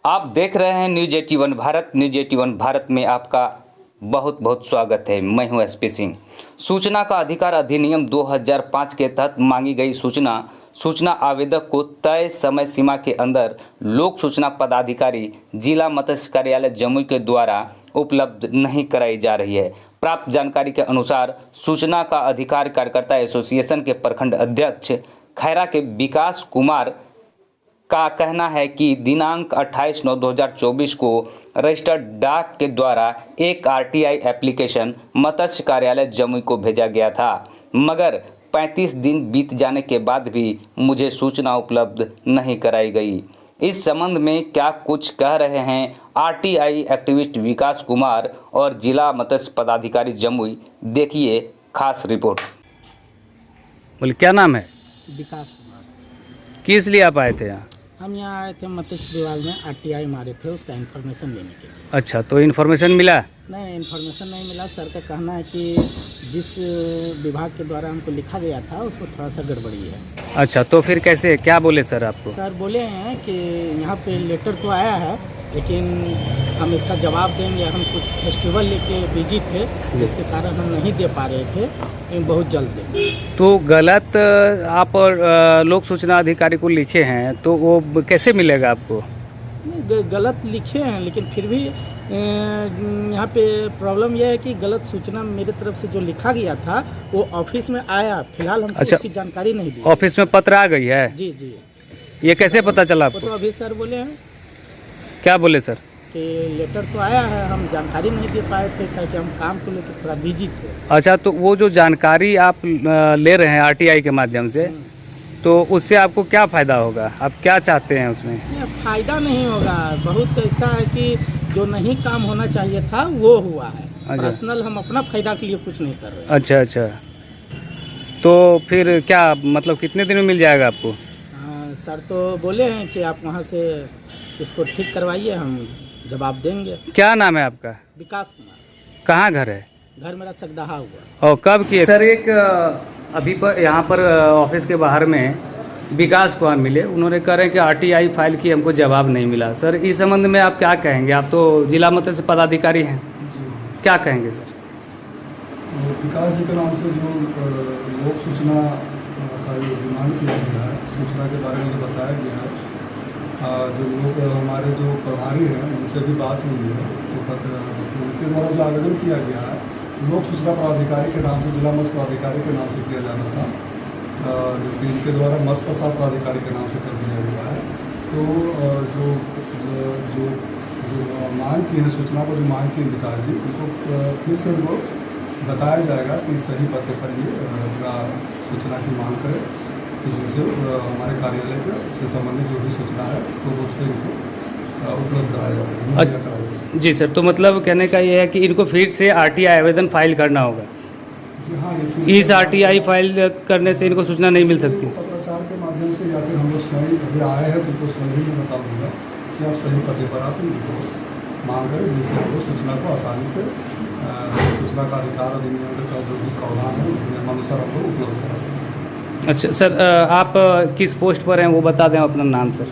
आप देख रहे हैं न्यूज 81 भारत। न्यूज 81 भारत में आपका बहुत बहुत स्वागत है। मैं हूं एसपी सिंह। सूचना का अधिकार अधिनियम 2005 के तहत मांगी गई सूचना आवेदक को तय समय सीमा के अंदर लोक सूचना पदाधिकारी जिला मत्स्य कार्यालय जमुई के द्वारा उपलब्ध नहीं कराई जा रही है। प्राप्त जानकारी के अनुसार सूचना का अधिकार कार्यकर्ता एसोसिएशन के प्रखंड अध्यक्ष खैरा के विकास कुमार का कहना है कि दिनांक 28/9/2024 को रजिस्टर्ड डाक के द्वारा एक आरटीआई एप्लीकेशन मत्स्य कार्यालय जमुई को भेजा गया था, मगर 35 दिन बीत जाने के बाद भी मुझे सूचना उपलब्ध नहीं कराई गई। इस संबंध में क्या कुछ कह रहे हैं आरटीआई एक्टिविस्ट विकास कुमार और जिला मत्स्य पदाधिकारी जमुई, देखिए खास रिपोर्ट। बोले क्या नाम है? विकास कुमार। किस लिए आप आए थे यहाँ? हम यहाँ आए थे मत्स्य विभाग में आरटीआई मारे थे, उसका इन्फॉर्मेशन लेने के लिए। अच्छा, तो इन्फॉर्मेशन मिला? नहीं, इन्फॉर्मेशन नहीं मिला। सर का कहना है कि जिस विभाग के द्वारा हमको लिखा गया था उसमें थोड़ा सा गड़बड़ी है। अच्छा, तो फिर कैसे, क्या बोले सर आपको? सर बोले हैं कि यहाँ पे लेटर तो आया है, लेकिन हम इसका जवाब देंगे। हम कुछ फेस्टिवल लेके बिजी थे, जिसके कारण हम नहीं दे पा रहे थे, लेकिन बहुत जल्द देंगे। तो गलत आप लोक सूचना अधिकारी को लिखे हैं, तो वो कैसे मिलेगा आपको? नहीं, गलत लिखे हैं, लेकिन फिर भी यहाँ पे प्रॉब्लम यह है कि गलत सूचना मेरे तरफ से जो लिखा गया था वो ऑफिस में आया, फिलहाल हमको उसकी जानकारी नहीं दी। ऑफिस में पत्र आ गई है? जी जी। ये कैसे पता चला आपको? तो अभी सर बोले हैं। क्या बोले सर? कि लेटर तो आया है, हम जानकारी नहीं दे पाए थे क्योंकि हम काम को लेकर थोड़ा बिजी थे। अच्छा, तो वो जो जानकारी आप ले रहे हैं आरटीआई के माध्यम से, तो उससे आपको क्या फ़ायदा होगा? आप क्या चाहते हैं उसमें? फ़ायदा नहीं होगा, बहुत ऐसा है कि जो नहीं काम होना चाहिए था वो हुआ है। पर्सनल हम अपना फ़ायदा के लिए कुछ नहीं कर रहे हैं। अच्छा अच्छा, तो फिर क्या मतलब कितने दिन में मिल जाएगा आपको? सर तो बोले हैं कि आप वहाँ से इसको ठीक करवाइए, हम जवाब देंगे। क्या नाम है आपका? विकास कुमार। कहाँ घर है? घर मेरा सगदहा हुआ। और कब किए? सर एक अभी पर यहाँ पर ऑफिस के बाहर में विकास कुमार मिले, उन्होंने कह रहे हैं कि आरटीआई फाइल की हमको जवाब नहीं मिला। सर इस संबंध में आप क्या कहेंगे? आप तो जिला मत्स्य पदाधिकारी हैं, क्या कहेंगे सर? विकास जी के नाम से जो लोक सूचना का जो डिमांड किया गया है, सूचना के बारे में जो बताया गया है, जो लोग हमारे जो प्रभारी हैं उनसे भी बात हुई है, तो उनके द्वारा जो आवेदन किया गया है लोक सूचना पदाधिकारी के नाम से, जिला मत्स्य पदाधिकारी के नाम से किया जाना था, जबकि इनके द्वारा मत्स्य प्रसाद पदाधिकारी के नाम से कर दिया गया है। तो जो जो जो मांग की है, सूचना को जो मांग की है विकास जी, उनको फिर से उनको बताया जाएगा कि सही पते पर ये अपना सूचना की मांग करें, तो जिनसे हमारे कार्यालय के से संबंधित जो भी सूचना है तो उससे इनको उपलब्ध कराया जा सके। जी सर, तो मतलब कहने का ये है कि इनको फिर से आरटीआई आवेदन फाइल करना होगा? जी हाँ, इस आरटीआई फाइल करने से इनको सूचना नहीं मिल सकती? पत्राचार के माध्यम से या फिर हम लोग स्वयं अभी आए हैं तो उनको स्वयं ही मैं बता दूँगा कि आप सही पते पर आप इनको मांग करें, जिससे वो सूचना को आसानी से सूचना का अधिकार अधिनियम के साथ जो भी प्रावधान है उस नियमानुसार हम लोग उपलब्ध करा सकें। अच्छा सर, आप किस पोस्ट पर हैं वो बता दें अपना नाम सर।